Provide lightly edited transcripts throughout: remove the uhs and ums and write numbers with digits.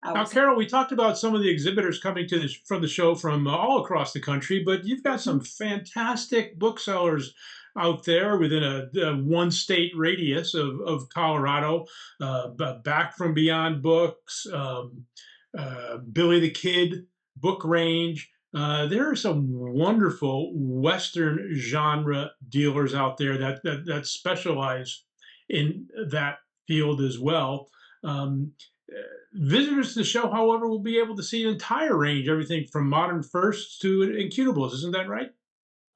I Now, was Carol, we talked about some of the exhibitors coming to this from the show from all across the country, but you've got some fantastic booksellers out there within a one state radius of Colorado. Back from Beyond Books, Billy the Kid, Book Range. There are some wonderful Western genre dealers out there that specialize in that field as well. Um, Visitors to the show, however, will be able to see an entire range, everything from modern firsts to incutables. Isn't that right?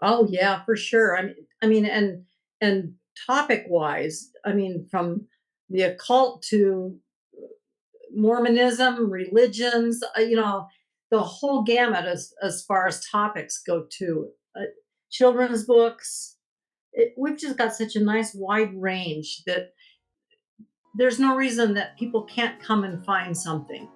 Oh yeah, for sure. I mean, and topic wise, I mean, from the occult to Mormonism, religions, the whole gamut as far as topics go to children's books. We've just got such a nice wide range that there's no reason that people can't come and find something.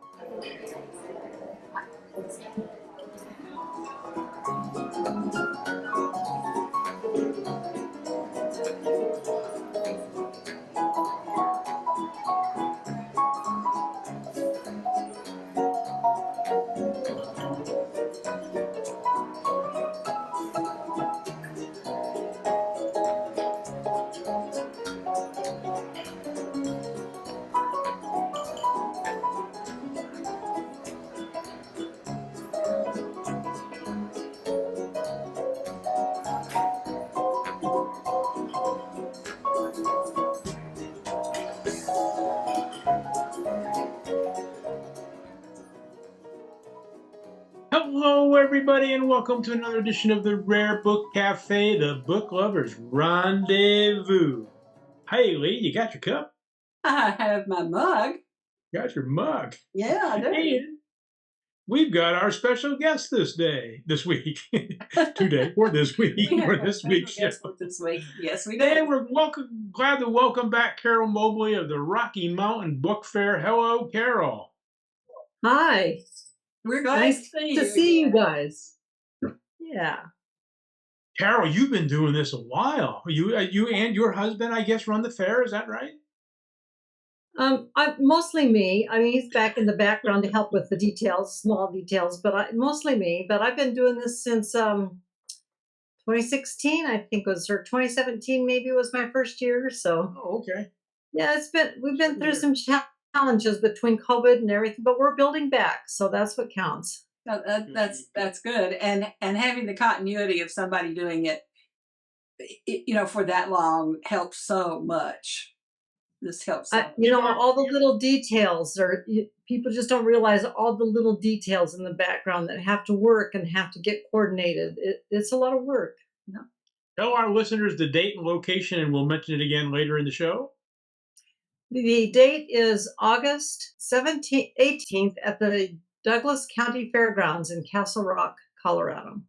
Hello, everybody, and welcome to another edition of the Rare Book Cafe, the book lovers' rendezvous. Hey, Lee, you got your cup? I have my mug. Got your mug? Yeah, I do. And we've got our special guest this week, today, or this week, We have for a this special week's show. guest with this week. Yes, we And do. we're glad to welcome back Carol Mobley of the Rocky Mountain Book Fair. Hello, Carol. Hi, We're glad nice to see to you. see you again. guys. Yeah. Carol, you've been doing this a while. You and your husband, I guess, run the fair. Is that right? Mostly me. I mean, he's back in the background to help with the details, small details, but mostly me. But I've been doing this since 2016, I think was, or 2017 maybe was my first year. So Oh, okay. yeah, we've been through some challenges between COVID and everything, but we're building back, so that's what counts. That's good. And having the continuity of somebody doing it, for that long helps so much. This helps so much. All the little details, people just don't realize all the little details in the background that have to work and have to get coordinated. It's a lot of work. Tell our listeners the date and location, and we'll mention it again later in the show. The date is August 17th, 18th at the Douglas County Fairgrounds in Castle Rock, Colorado.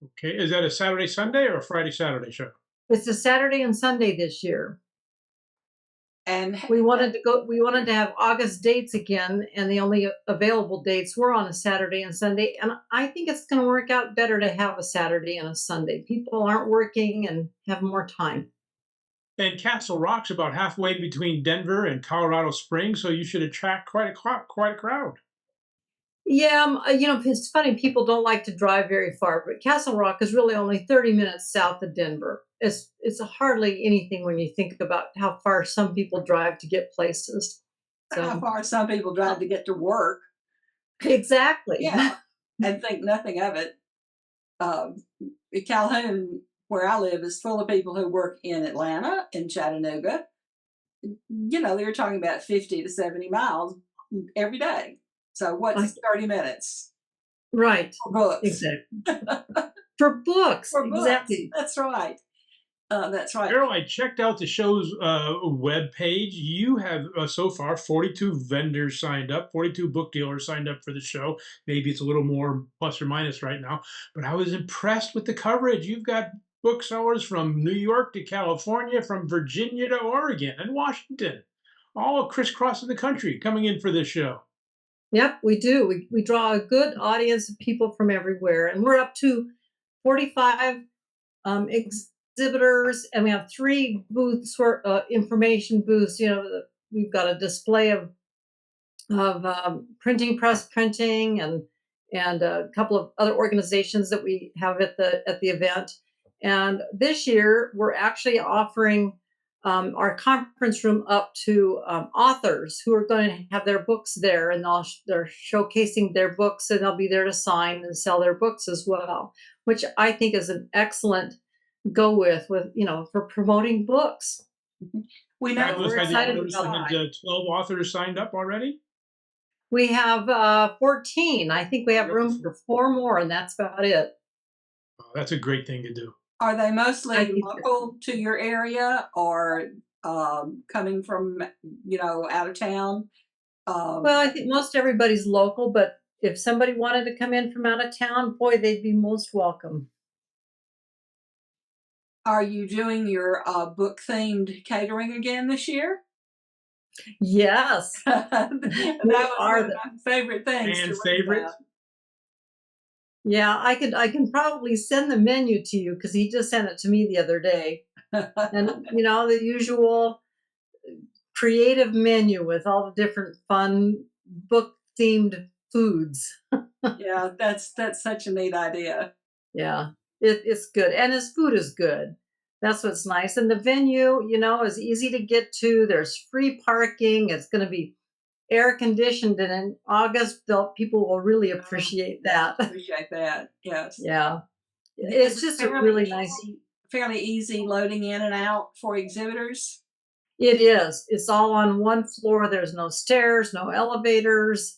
Okay. Is that a Saturday, Sunday, or a Friday, Saturday show? It's a Saturday and Sunday this year. And We wanted to have August dates again, and the only available dates were on a Saturday and Sunday. And I think it's going to work out better to have a Saturday and a Sunday. People aren't working and have more time. And Castle Rock's about halfway between Denver and Colorado Springs, so you should attract quite a crowd. Yeah, it's funny. People don't like to drive very far, but Castle Rock is really only 30 minutes south of Denver. It's hardly anything when you think about how far some people drive to get places. how far some people drive to get to work. Exactly. Yeah, and think nothing of it. Calhoun, where I live, is full of people who work in Atlanta, in Chattanooga. They're talking about 50 to 70 miles every day. So what's 30 minutes? Right. For books. Exactly. For books. For books. Exactly. That's right. That's right. Carol, I checked out the show's web page. You have so far 42 vendors signed up, 42 book dealers signed up for the show. Maybe it's a little more plus or minus right now, but I was impressed with the coverage. You've got booksellers from New York to California, from Virginia to Oregon and Washington, all crisscrossing the country coming in for this show. Yep, we do. We draw a good audience of people from everywhere, and we're up to 45 exhibitors, and we have 3 booths for information booths. We've got a display of of printing press printing and a couple of other organizations that we have at the event. And this year we're actually offering our conference room up to authors who are going to have their books there, and they're showcasing their books, and they'll be there to sign and sell their books as well, which I think is an excellent go with for promoting books. We know Fabulous we're idea. I excited noticed you about had 12 authors signed up already. We have 14. I think we have room for 4 more, and that's about it. Oh, that's a great thing to do. Are they I mostly think local to your area, or coming from out of town? well, I think most everybody's local, but if somebody wanted to come in from out of town, boy, they'd be most welcome. Are you doing your book themed catering again this year? Yes, That we was are one of my favorite things to And read favorite? about. yeah, I can probably send the menu to you because he just sent it to me the other day. And the usual creative menu with all the different fun book themed foods. Yeah, that's such a neat idea. Yeah, it's good, and his food is good. That's what's nice, and the venue, is easy to get to. There's free parking. It's going to be air conditioned, and in August, people will really Oh, appreciate yeah, that. appreciate that. Yes. Yeah, Is it's it just a really nice. fairly easy loading in and out for exhibitors? It is. It's all on one floor. There's no stairs, no elevators.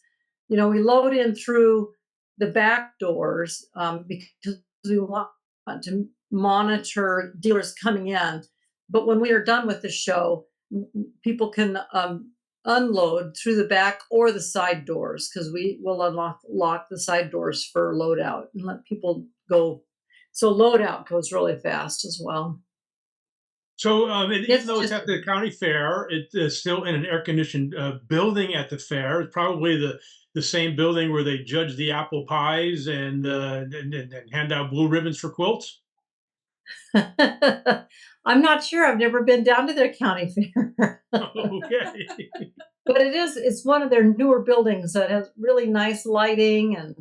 We load in through the back doors because we want to monitor dealers coming in. But when we are done with the show, people can unload through the back or the side doors because we will lock the side doors for loadout and let people go. So loadout goes really fast as well. So, even It's though it's just at the county fair, it's still in an air-conditioned building at the fair. It's probably the same building where they judge the apple pies and hand out blue ribbons for quilts. I'm not sure. I've never been down to their county fair. Okay. But it's one of their newer buildings that has really nice lighting, and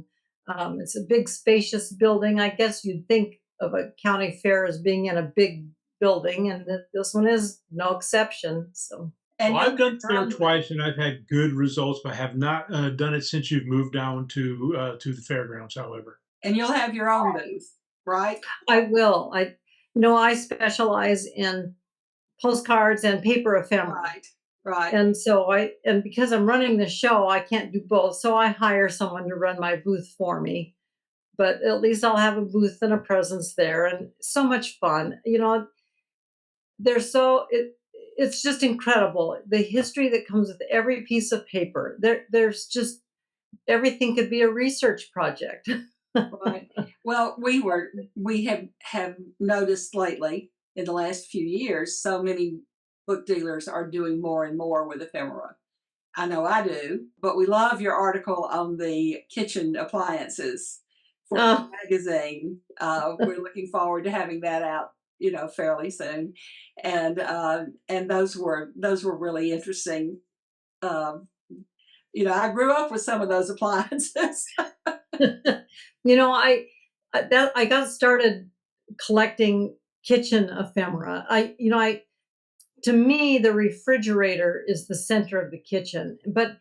it's a big spacious building. I guess you'd think of a county fair as being in a big building, and this one is no exception. So And Well, you'll I've have done your fair own twice, and I've had good results, but have not done it since you've moved down to the fairgrounds. However, and you'll have your own booth, right? I will. I specialize in postcards and paper ephemera. Right. Right. And because I'm running the show, I can't do both. So I hire someone to run my booth for me. But at least I'll have a booth and a presence there, and so much fun. They're it's just incredible the history that comes with every piece of paper. There's just everything could be a research project. Right. Well, we have noticed lately in the last few years, so many book dealers are doing more and more with ephemera. I know I do, but we love your article on the kitchen appliances for the Oh, magazine. We're looking forward to having that out, fairly soon, and those were really interesting. Um, I grew up with some of those appliances. I got started collecting kitchen ephemera. To me, the refrigerator is the center of the kitchen, but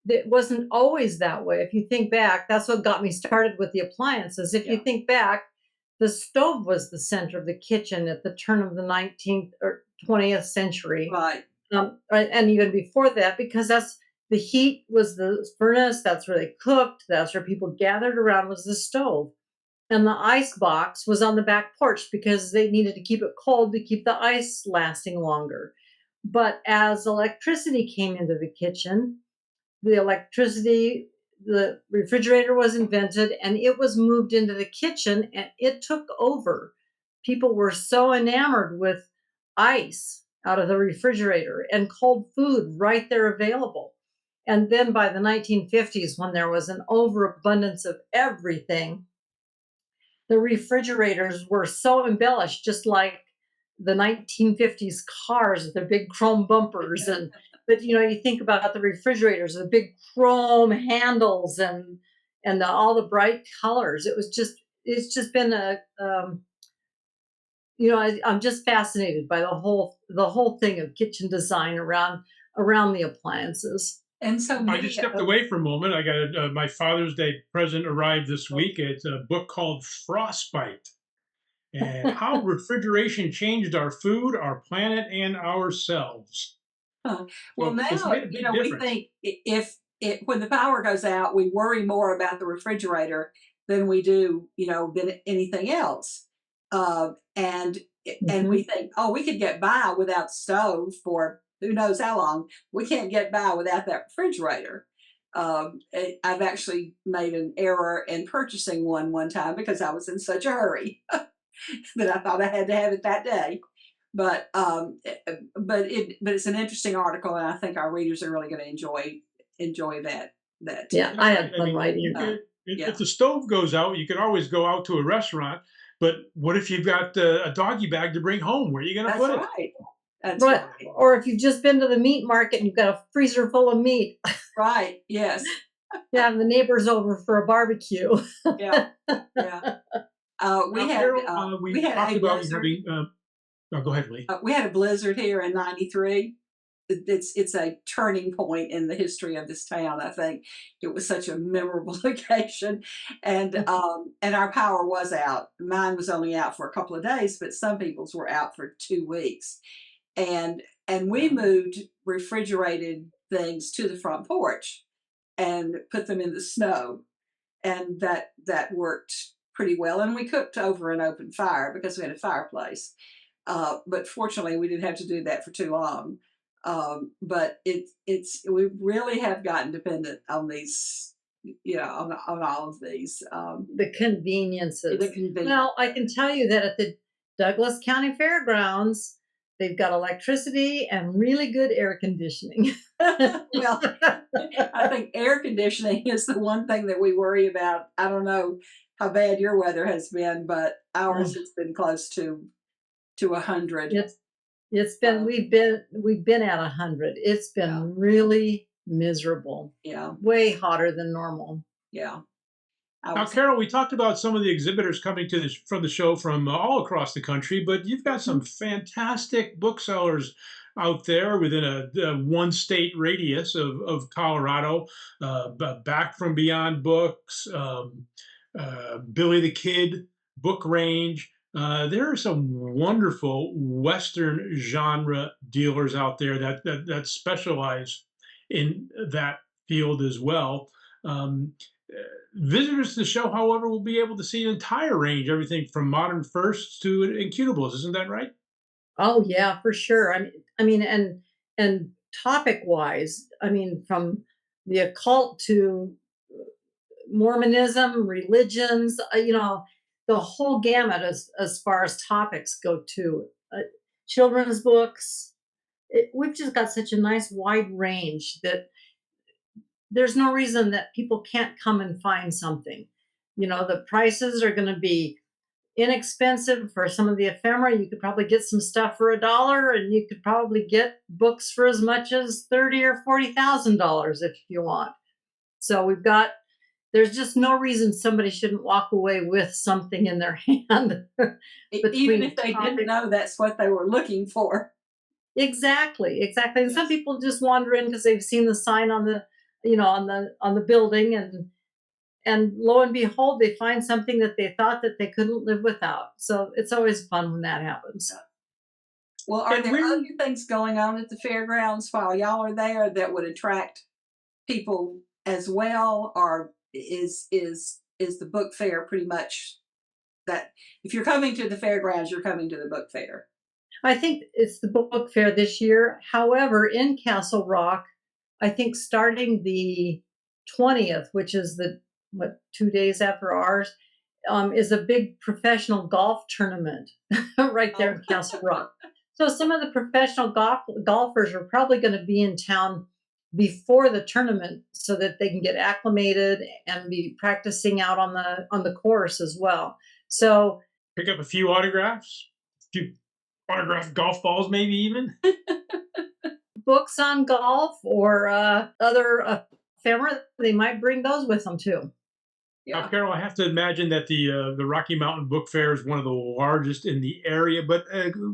it wasn't always that way. If you think back, that's what got me started with the appliances. If you Yeah, think back, the stove was the center of the kitchen at the turn of the 19th or 20th century. right. And even before that, because that's the heat was the furnace, that's where they cooked, that's where people gathered around was the stove. And the ice box was on the back porch because they needed to keep it cold to keep the ice lasting longer. But as electricity came into the kitchen, the refrigerator was invented and it was moved into the kitchen and it took over. People were so enamored with ice out of the refrigerator and cold food right there available. And then by the 1950s, when there was an overabundance of everything, the refrigerators were so embellished, just like the 1950s cars with their big chrome bumpers But you think about the refrigerators, the big chrome handles and all the bright colors. It's just been I'm just fascinated by the whole thing of kitchen design around the appliances. And so I just many stepped of away for a moment. I got my Father's Day present arrived this week. It's a book called Frostbite and How Refrigeration Changed Our Food, Our Planet, and Ourselves. Huh. Well, So it's now, made a big we difference. think if when the power goes out, we worry more about the refrigerator than we do, than anything else. And we Hmm. think, oh, we could get by without stove for who knows how long. We can't get by without that refrigerator. I've actually made an error in purchasing one time because I was in such a hurry that I thought I had to have it that day. But it's an interesting article, and I think our readers are really going to enjoy that Yeah, tip. I That's right. had I fun mean, writing you that. Uh, could if yeah, the stove goes out, you can always go out to a restaurant. But what if you've got a doggy bag to bring home? Where are you going to that's put it? right. That's Right. right. Or if you've just been to the meat market and you've got a freezer full of meat, Right. Yes. you have the neighbors over for a barbecue. Yeah. Yeah. Now, Carol, We we had talked a about blizzard. having. Oh, go ahead, Lee. We had a blizzard here in '93. It's a turning point in the history of this town. I think it was such a memorable occasion, and our power was out. Mine was only out for a couple of days, but some people's were out for 2 weeks, and we moved refrigerated things to the front porch and put them in the snow, and that worked pretty well. And we cooked over an open fire because we had a fireplace. But fortunately, we didn't have to do that for too long. But we really have gotten dependent on these, on all of these, The the conveniences. convenience. Well, I can tell you that at the Douglas County Fairgrounds, they've got electricity and really good air conditioning. Well, I think air conditioning is the one thing that we worry about. I don't know how bad your weather has been, but ours Oh, has been close to 100. it's it's been Uh, we've been at 100. It's yeah, been really miserable, yeah, way hotter than normal. yeah. I Now, was. Carol, we talked about some of the exhibitors coming to this from the show from all across the country, but you've got some fantastic booksellers out there within a one state radius of Colorado. Back from Beyond Books, Billy the Kid, Book Range. There are some wonderful Western genre dealers out there that specialize in that field as well. Um, Visitors to the show, however, will be able to see an entire range, everything from modern firsts to incutables. Isn't that right? Oh yeah, for sure. I mean, and topic wise, I mean, from the occult to Mormonism, religions, the whole gamut as far as topics go to children's books. We've just got such a nice wide range that there's no reason that people can't come and find something. The prices are going to be inexpensive for some of the ephemera. You could probably get some stuff for $1, and you could probably get books for as much as $30,000 or $40,000 if you want. So there's just no reason somebody shouldn't walk away with something in their hand Even between if they didn't topic. know that's what they were looking for. Exactly, exactly. And some Yes. people just wander in because they've seen the sign on the building, and lo and behold, they find something that they thought that they couldn't live without. So it's always fun when that happens. Well, are And there where other things going on at the fairgrounds while y'all are there that would attract people as well, or is the book fair pretty much that? If you're coming to the fairgrounds, you're coming to the book fair. I think it's the book fair this year. However, in Castle Rock, I think starting the 20th, which is 2 days after ours, is a big professional golf tournament right there Oh, in Castle Rock. So some of the professional golfers are probably going to be in town before the tournament so that they can get acclimated and be practicing out on the course as well. So pick up a few autographs, a few autographed golf balls, maybe even. books on golf or other ephemera, they might bring those with them too. Now, Yeah. Carol, I have to imagine that the Rocky Mountain Book Fair is one of the largest in the area, but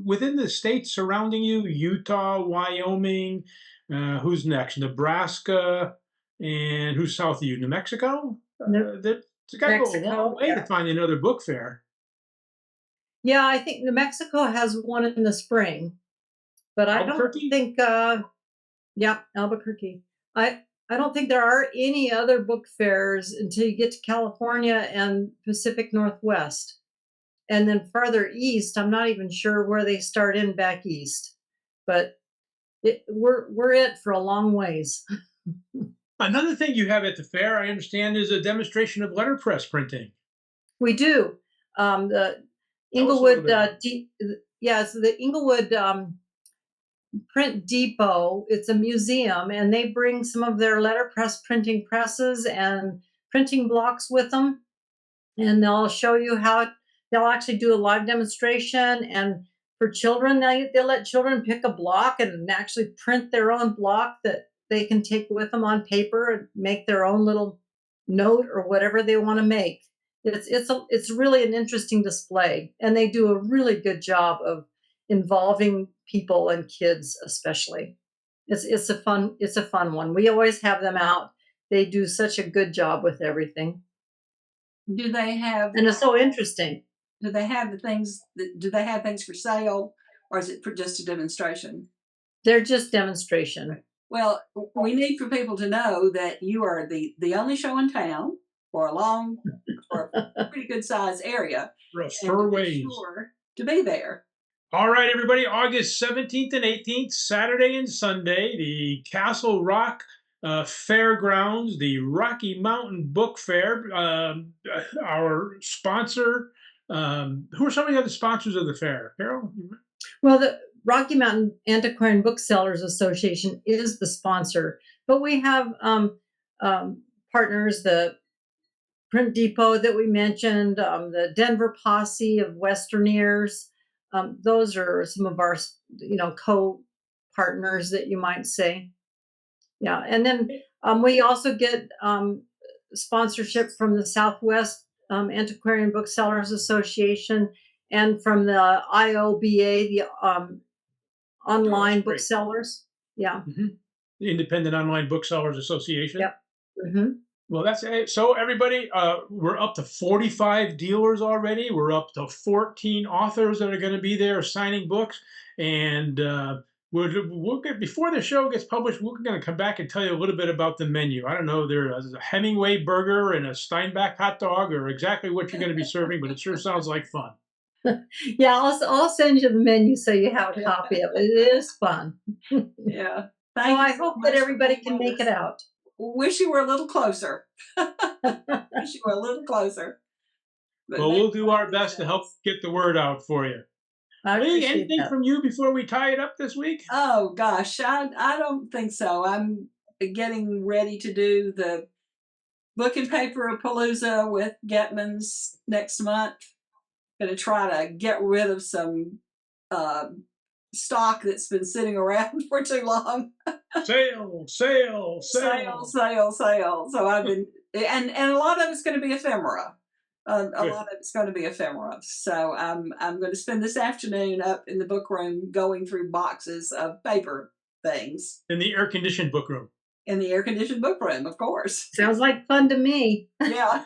within the states surrounding you, Utah, Wyoming, who's next? Nebraska, and who's south of you? New Mexico? It's got to go a long Mexico, way to yeah. find another book fair. Yeah, I think New Mexico has one in the spring, but I don't Albuquerque? think yeah, Albuquerque. I don't think there are any other book fairs until you get to California and Pacific Northwest. And then farther east, I'm not even sure where they start in back east. But we're it for a long ways. Another thing you have at the fair, I understand, is a demonstration of letterpress printing. We do. The Tell us a little Inglewood, bit. so the Inglewood Print Depot, it's a museum, and they bring some of their letterpress printing presses and printing blocks with them. And they'll show you how they'll actually do a live demonstration. And for children, they'll let children pick a block and actually print their own block that they can take with them on paper and make their own little note or whatever they want to make. It's really an interesting display, and they do a really good job of involving people and kids especially. It's a fun one. We always have them out. They do such a good job with everything, Do they have and it's so interesting. do they have the things do they have things for sale, or is it for just a demonstration? They're just demonstration. Well, we need for people to know that you are the only show in town for a pretty good sized area, For a and fur to be ways. sure to be there. All right, everybody, August 17th and 18th, Saturday and Sunday, the Castle Rock Fairgrounds, the Rocky Mountain Book Fair. Our sponsor, who are some of the other sponsors of the fair? Carol? Well, the Rocky Mountain Antiquarian Booksellers Association is the sponsor, but we have partners, the Print Depot that we mentioned, the Denver Posse of Westerneers. Those are some of our, co-partners that you might say. Yeah, and then we also get sponsorship from the Southwest Antiquarian Booksellers Association and from the IOBA, the online great. booksellers. Yeah. The Independent Online Booksellers Association. Yep. Mm-hmm. Well, that's it. So everybody, we're up to 45 dealers already. We're up to 14 authors that are going to be there signing books. And we'll get, before the show gets published, we're going to come back and tell you a little bit about the menu. I don't know, there's a Hemingway burger and a Steinbach hot dog, or exactly what you're going to be serving, but it sure sounds like fun. Yeah, I'll send you the menu so you have a copy of it. It is fun. Yeah. So I hope that everybody can make it out. Wish you were a little closer. Wish you were a little closer. But Well, we'll do our best to help get the word out for you. Lee, anything from you before we tie it up this week? Oh gosh, I don't think so. I'm getting ready to do the book and paper palooza with Getman's next month. Going to try to get rid of some stock that's been sitting around for too long. Sale. So I've been, and a lot of it's going to be ephemera. A lot of it's going to be ephemera. So I'm going to spend this afternoon up in the book room going through boxes of paper things. In the air-conditioned book room. In the air-conditioned book room, of course. Sounds like fun to me. Yeah.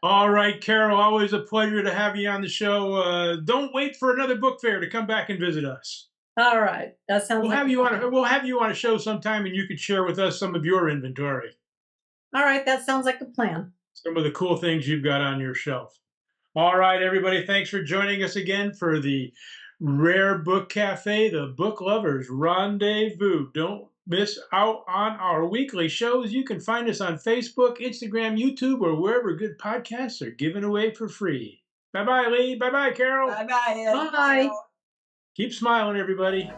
All right, Carol, always a pleasure to have you on the show. Don't wait for another book fair to come back and visit us. All right, that sounds. We'll have you on a show sometime, and you could share with us some of your inventory. All right, that sounds like a plan. Some of the cool things you've got on your shelf. All right, everybody, thanks for joining us again for the Rare Book Cafe, the Book Lovers Rendezvous. Don't miss out on our weekly shows. You can find us on Facebook, Instagram, YouTube, or wherever good podcasts are given away for free. Bye-bye, Lee. Bye-bye, Carol. Bye-bye. Bye. Keep smiling, everybody.